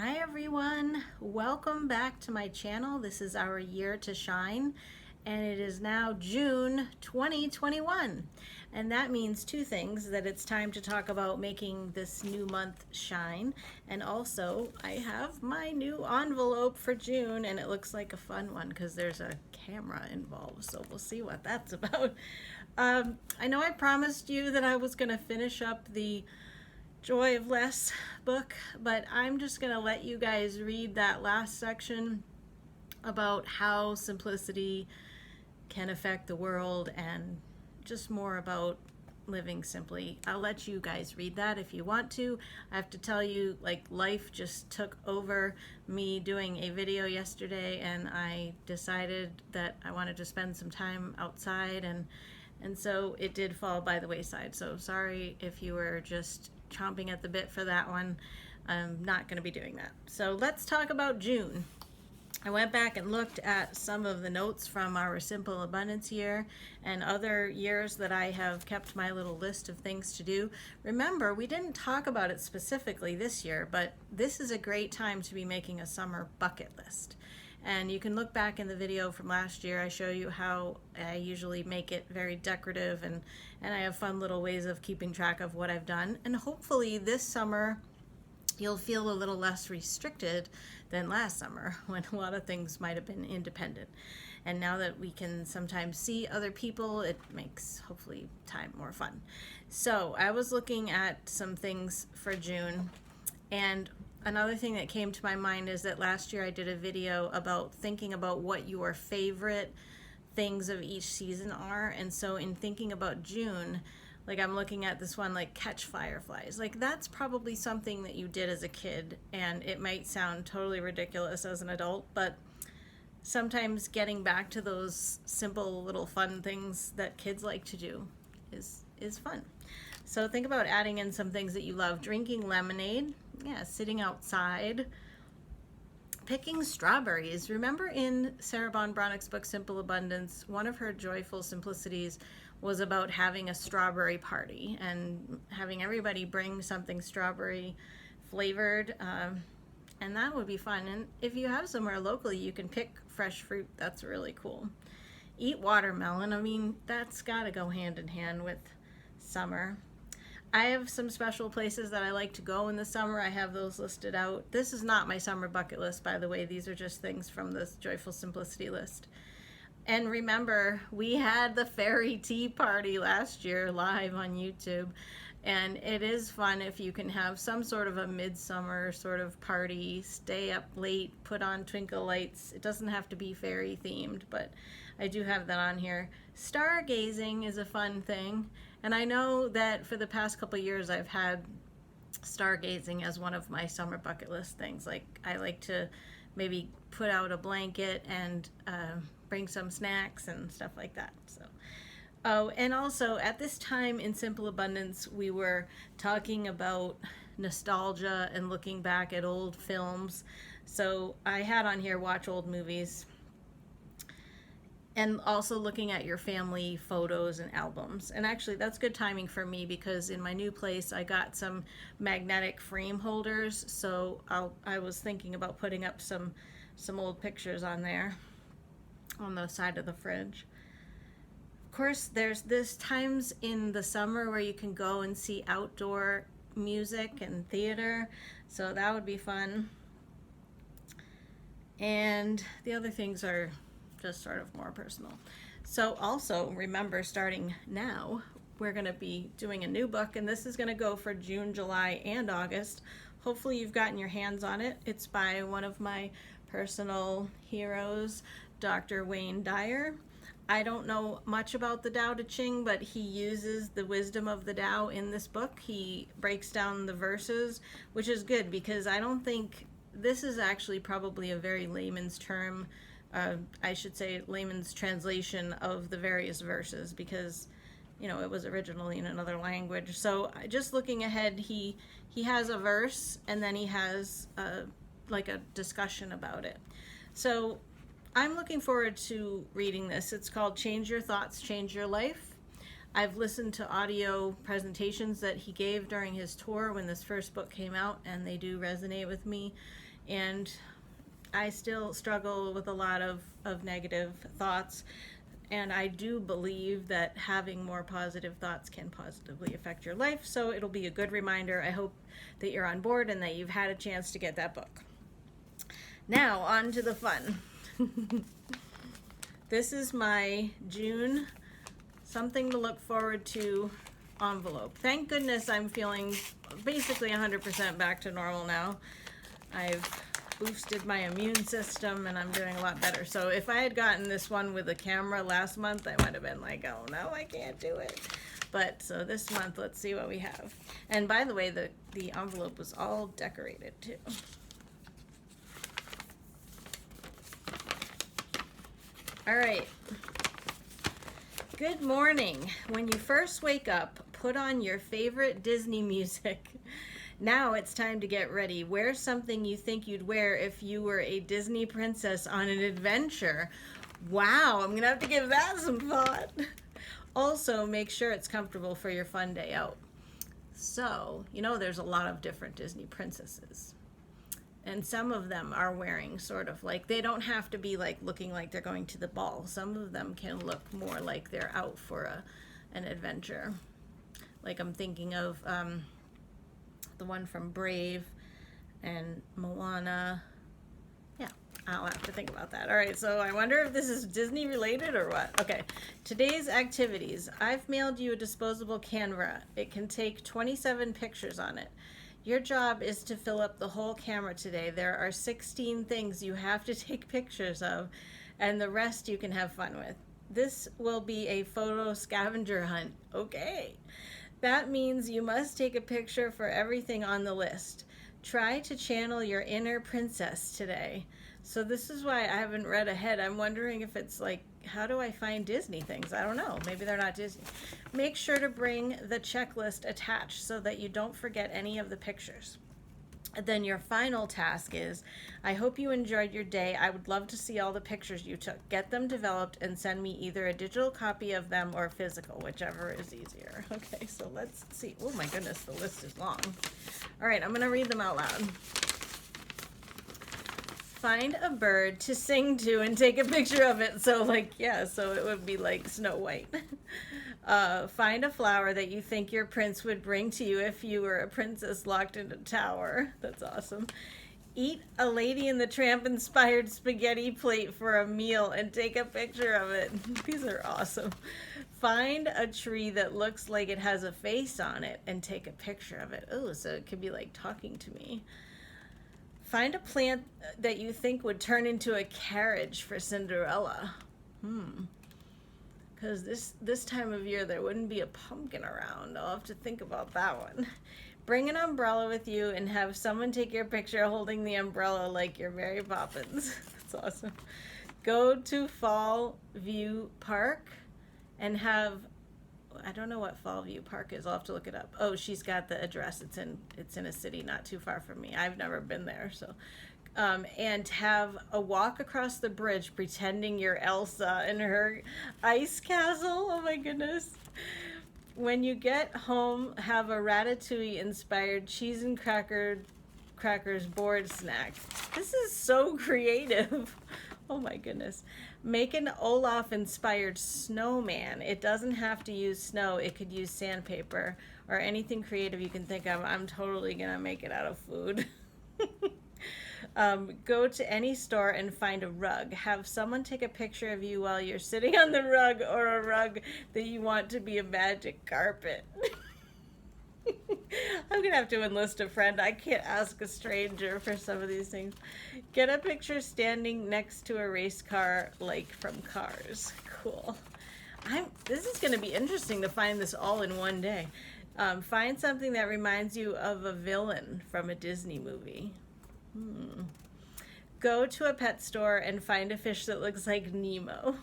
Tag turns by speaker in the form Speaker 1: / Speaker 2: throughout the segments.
Speaker 1: Hi everyone, welcome back to my channel. This is our year to shine and it is now June 2021, and that means two things: that it's time to talk about making this new month shine, and also I have my new envelope for June and it looks like a fun one because there's a camera involved, so we'll see what that's about. I know I promised you that I was going to finish up the Joy of Less book, but I'm just going to let you guys read that last section about how simplicity can affect the world and just more about living simply. I'll let you guys read that if you want to. I have to tell you, like, life just took over me doing a video yesterday, and I decided that I wanted to spend some time outside, and so it did fall by the wayside. So sorry if you were just chomping at the bit for that one. I'm not going to be doing that. So let's talk about June. I went back and looked at some of the notes from our Simple Abundance year and other years that I have kept my little list of things to do. Remember, we didn't talk about it specifically this year, but this is a great time to be making a summer bucket list. And you can look back in the video from last year. I show you how I usually make it very decorative, and I have fun little ways of keeping track of what I've done. And hopefully this summer you'll feel a little less restricted than last summer when a lot of things might have been independent. And now that we can sometimes see other people, it makes hopefully time more fun. So I was looking at some things for June, and another thing that came to my mind is that last year I did a video about thinking about what your favorite things of each season are. And so in thinking about June, like, I'm looking at this one, like catch fireflies. Like, that's probably something that you did as a kid, and it might sound totally ridiculous as an adult, but sometimes getting back to those simple little fun things that kids like to do is fun. So think about adding in some things that you love. Drinking lemonade, yeah, sitting outside, picking strawberries. Remember in Sarah Ban Breathnach's book Simple Abundance, one of her joyful simplicities was about having a strawberry party and having everybody bring something strawberry flavored, and that would be fun. And if you have somewhere locally you can pick fresh fruit, that's really cool. Eat watermelon. I mean, that's got to go hand in hand with summer. I have some special places that I like to go in the summer. I have those listed out. This is not my summer bucket list, by the way. These are just things from this Joyful Simplicity list. And remember, we had the fairy tea party last year live on YouTube, and it is fun if you can have some sort of a midsummer sort of party, stay up late, put on twinkle lights. It doesn't have to be fairy themed, but I do have that on here. Stargazing is a fun thing, and I know that for the past couple years I've had stargazing as one of my summer bucket list things. Like, I like to maybe put out a blanket and bring some snacks and stuff like that. So, oh, and also at this time in Simple Abundance, we were talking about nostalgia and looking back at old films. So I had on here watch old movies, and also looking at your family photos and albums. And actually that's good timing for me because in my new place I got some magnetic frame holders, so I was thinking about putting up some old pictures on there on the side of the fridge. Of course, there's this times in the summer where you can go and see outdoor music and theater, so that would be fun. And the other things are just sort of more personal. So also remember, starting now, we're going to be doing a new book, and this is going to go for June, July, and August. Hopefully you've gotten your hands on it. It's by one of my personal heroes, Dr. Dyer. I don't know much about the Tao Te Ching, but he uses the wisdom of the Tao in this book. He breaks down the verses, which is good because I don't think this is actually probably a very layman's term. I should say layman's translation of the various verses because, you know, it was originally in another language. So just looking ahead, he has a verse and then he has like a discussion about it. So I'm looking forward to reading this. It's called Change Your Thoughts, Change Your Life. I've listened to audio presentations that he gave during his tour when this first book came out, and they do resonate with me. and I still struggle with a lot of negative thoughts. And I do believe that having more positive thoughts can positively affect your life. So it'll be a good reminder. I hope that you're on board and that you've had a chance to get that book. Now, on to the fun. This is my June something to look forward to envelope. Thank goodness I'm feeling basically 100% back to normal now. I've boosted my immune system and I'm doing a lot better. So if I had gotten this one with a camera last month, I might have been like, oh no, I can't do it. But so this month, let's see what we have. And by the way, the envelope was all decorated too. All right. Good morning. When you first wake up, put on your favorite Disney music. Now it's time to get ready. Wear something you think you'd wear if you were a Disney princess on an adventure. Wow, I'm gonna have to give that some thought. Also, make sure it's comfortable for your fun day out. So, you know, there's a lot of different Disney princesses. And some of them are wearing sort of like, they don't have to be like looking like they're going to the ball. Some of them can look more like they're out for an adventure. Like I'm thinking of the one from Brave and Moana. Yeah, I'll have to think about that. All right, so I wonder if this is Disney related or what. Okay, today's activities. I've mailed you a disposable camera. It can take 27 pictures on it. Your job is to fill up the whole camera today. There are 16 things you have to take pictures of, and the rest you can have fun with. This will be a photo scavenger hunt. Okay. That means you must take a picture for everything on the list. Try to channel your inner princess today. So this is why I haven't read ahead. I'm wondering if it's like, how do I find Disney things? I don't know. Maybe they're not Disney. Make sure to bring the checklist attached so that you don't forget any of the pictures. And then your final task is, I hope you enjoyed your day. I would love to see all the pictures you took. Get them developed and send me either a digital copy of them or physical, whichever is easier. Okay, so let's see. Oh my goodness, the list is long. All right, I'm going to read them out loud. Find a bird to sing to and take a picture of it. So like, yeah, so it would be like Snow White. Find a flower that you think your prince would bring to you if you were a princess locked in a tower. That's awesome. Eat a Lady and the Tramp inspired spaghetti plate for a meal and take a picture of it. These are awesome. Find a tree that looks like it has a face on it and take a picture of it. Oh, so it could be like talking to me. Find a plant that you think would turn into a carriage for Cinderella. Because this time of year there wouldn't be a pumpkin around. I'll have to think about that one. Bring an umbrella with you and have someone take your picture holding the umbrella like you're Mary Poppins. That's awesome. Go to Fall View Park and have, I don't know what Fall View Park is. I'll have to look it up. Oh, she's got the address. It's in a city not too far from me. I've never been there, so. And have a walk across the bridge pretending you're Elsa in her ice castle. Oh my goodness. When you get home, have a Ratatouille inspired cheese and crackers board snack. This is so creative. Oh my goodness. Make an Olaf inspired snowman. It doesn't have to use snow. It could use sandpaper or anything creative you can think of. I'm totally gonna make it out of food. Go to any store and find a rug. Have someone take a picture of you while you're sitting on the rug, or a rug that you want to be a magic carpet. I'm gonna have to enlist a friend. I can't ask a stranger for some of these things. Get a picture standing next to a race car like from Cars. Cool. This is gonna be interesting to find this all in one day. Find something that reminds you of a villain from a Disney movie. Go to a pet store and find a fish that looks like Nemo.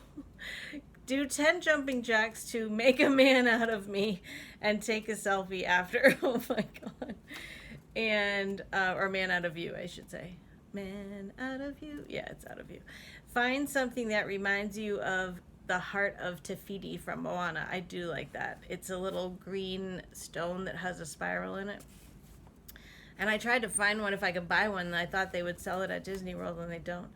Speaker 1: Do 10 jumping jacks to make a man out of me and take a selfie after. Oh my God. And, or man out of you, I should say. Man out of you? Yeah, it's out of you. Find something that reminds you of the heart of Tafiti from Moana. I do like that. It's a little green stone that has a spiral in it. And I tried to find one if I could buy one, and I thought they would sell it at Disney World, and they don't.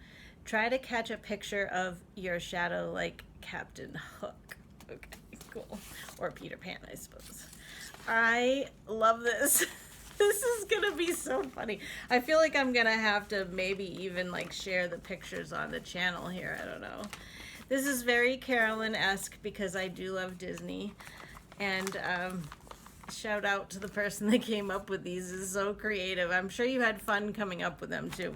Speaker 1: Try to catch a picture of your shadow like Captain Hook. Okay, cool. Or Peter Pan, I suppose. I love this. This is gonna be so funny. I feel like I'm gonna have to maybe even like share the pictures on the channel here. I don't know. This is very Carolyn-esque because I do love Disney. And shout out to the person that came up with these. This is so creative. I'm sure you had fun coming up with them too.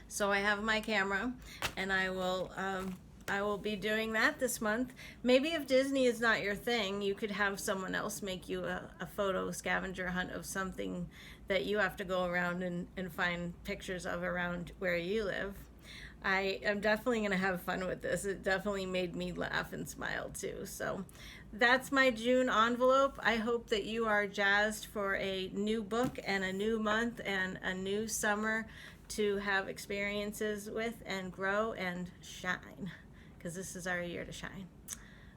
Speaker 1: So I have my camera, and I will be doing that this month. Maybe if Disney is not your thing, you could have someone else make you a photo scavenger hunt of something that you have to go around and find pictures of around where you live. I am definitely going to have fun with this. It definitely made me laugh and smile too. So that's my June envelope. I hope that you are jazzed for a new book and a new month and a new summer to have experiences with and grow and shine, because this is our year to shine.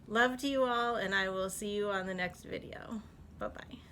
Speaker 1: Love to you all, and I will see you on the next video. Bye-bye.